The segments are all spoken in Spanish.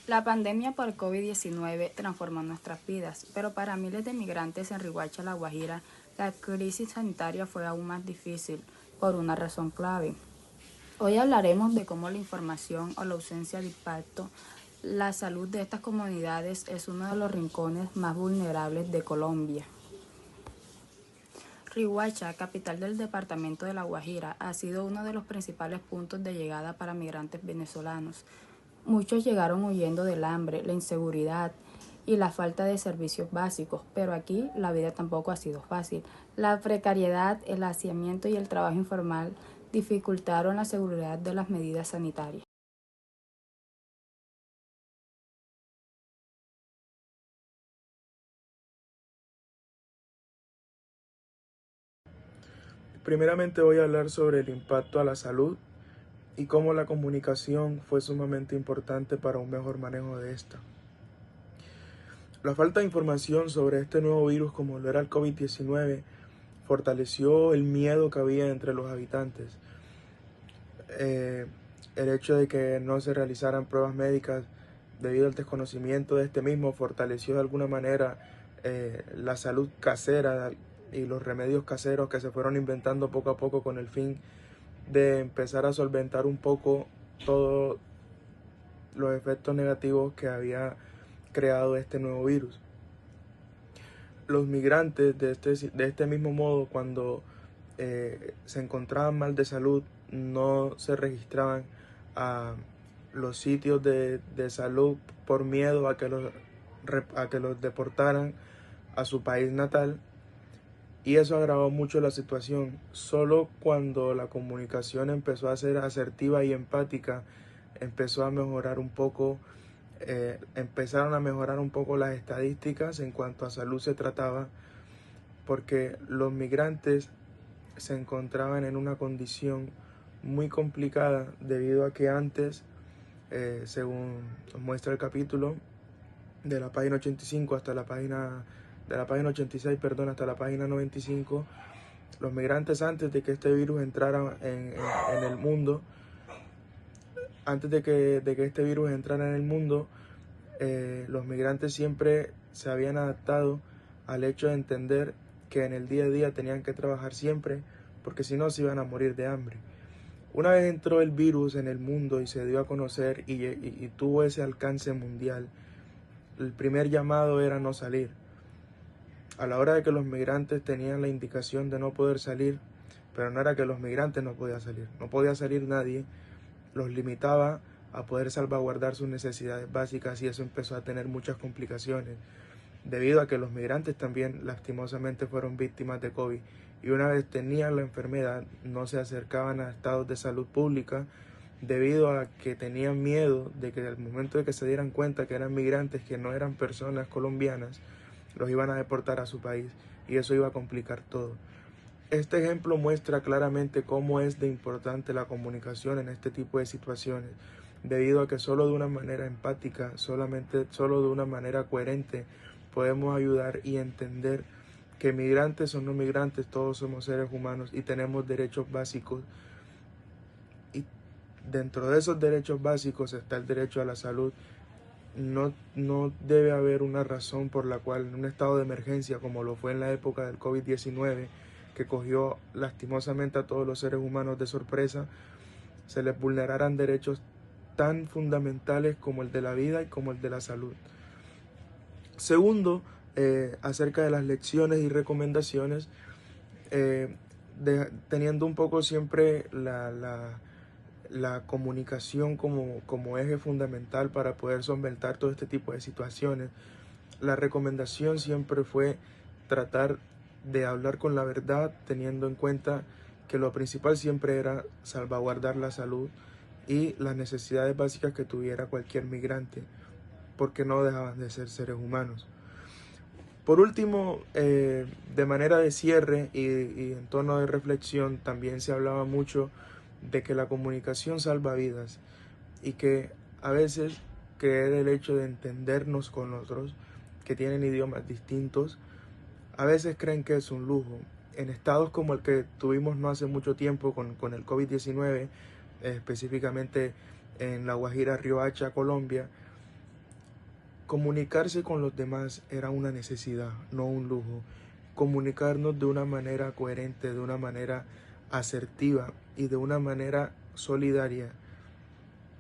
La pandemia por COVID-19 transformó nuestras vidas, pero para miles de migrantes en Riohacha, La Guajira, la crisis sanitaria fue aún más difícil por una razón clave. Hoy hablaremos de cómo la información o la ausencia de impacto, la salud de estas comunidades es uno de los rincones más vulnerables de Colombia. Riohacha, capital del departamento de La Guajira, ha sido uno de los principales puntos de llegada para migrantes venezolanos. Muchos llegaron huyendo del hambre, la inseguridad y la falta de servicios básicos, pero aquí la vida tampoco ha sido fácil. La precariedad, el hacinamiento y el trabajo informal dificultaron la seguridad de las medidas sanitarias. Primeramente voy a hablar sobre el impacto a la salud y cómo la comunicación fue sumamente importante para un mejor manejo de esta. La falta de información sobre este nuevo virus, como lo era el COVID-19, fortaleció el miedo que había entre los habitantes. El hecho de que no se realizaran pruebas médicas debido al desconocimiento de este mismo fortaleció de alguna manera la salud casera y los remedios caseros que se fueron inventando poco a poco con el fin de empezar a solventar un poco todos los efectos negativos que había creado este nuevo virus. Los migrantes de este mismo modo, cuando se encontraban mal de salud, no se registraban a los sitios de salud por miedo a que los deportaran a su país natal, y eso agravó mucho la situación. Solo cuando la comunicación empezó a ser asertiva y empática, empezó a mejorar un poco, empezaron a mejorar un poco las estadísticas en cuanto a salud se trataba, porque los migrantes se encontraban en una condición muy complicada debido a que antes, según muestra el capítulo, de la página 85 hasta la página de la página 86, perdón, hasta la página 95, los migrantes antes de que este virus entrara en el mundo, antes de que este virus entrara en el mundo, los migrantes siempre se habían adaptado al hecho de entender que en el día a día tenían que trabajar siempre, porque si no se iban a morir de hambre. Una vez entró el virus en el mundo y se dio a conocer y tuvo ese alcance mundial, el primer llamado era no salir. A la hora de que los migrantes tenían la indicación de no poder salir, pero no era que los migrantes no podía salir nadie, los limitaba a poder salvaguardar sus necesidades básicas, y eso empezó a tener muchas complicaciones, debido a que los migrantes también lastimosamente fueron víctimas de COVID, y una vez tenían la enfermedad no se acercaban a estados de salud pública debido a que tenían miedo de que al momento de que se dieran cuenta que eran migrantes, que no eran personas colombianas, los iban a deportar a su país, y eso iba a complicar todo. Este ejemplo muestra claramente cómo es de importante la comunicación en este tipo de situaciones, debido a que solo de una manera empática, solo de una manera coherente, podemos ayudar y entender que migrantes o no migrantes, todos somos seres humanos y tenemos derechos básicos. Y dentro de esos derechos básicos está el derecho a la salud. No debe haber una razón por la cual en un estado de emergencia, como lo fue en la época del COVID-19, que cogió lastimosamente a todos los seres humanos de sorpresa, se les vulneraran derechos tan fundamentales como el de la vida y como el de la salud. Segundo, acerca de las lecciones y recomendaciones, teniendo un poco siempre la comunicación como eje fundamental para poder solventar todo este tipo de situaciones. La recomendación siempre fue tratar de hablar con la verdad, teniendo en cuenta que lo principal siempre era salvaguardar la salud y las necesidades básicas que tuviera cualquier migrante, porque no dejaban de ser seres humanos. Por último, de manera de cierre y en tono de reflexión, también se hablaba mucho de que la comunicación salva vidas, y que a veces creer el hecho de entendernos con otros que tienen idiomas distintos, a veces creen que es un lujo. En estados como el que tuvimos no hace mucho tiempo con el COVID-19, específicamente en La Guajira, Riohacha, Colombia, Comunicarse con los demás era una necesidad, no un lujo. Comunicarnos de una manera coherente, de una manera asertiva y de una manera solidaria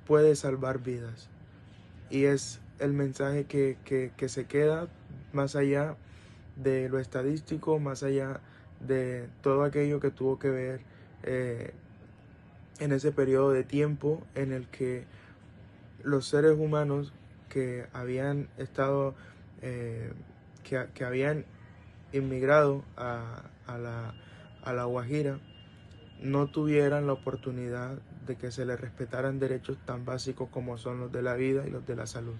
puede salvar vidas. Y es el mensaje que se queda más allá de lo estadístico, más allá de todo aquello que tuvo que ver en ese periodo de tiempo en el que los seres humanos que habían estado, que habían inmigrado a la Guajira, no tuvieran la oportunidad de que se les respetaran derechos tan básicos como son los de la vida y los de la salud.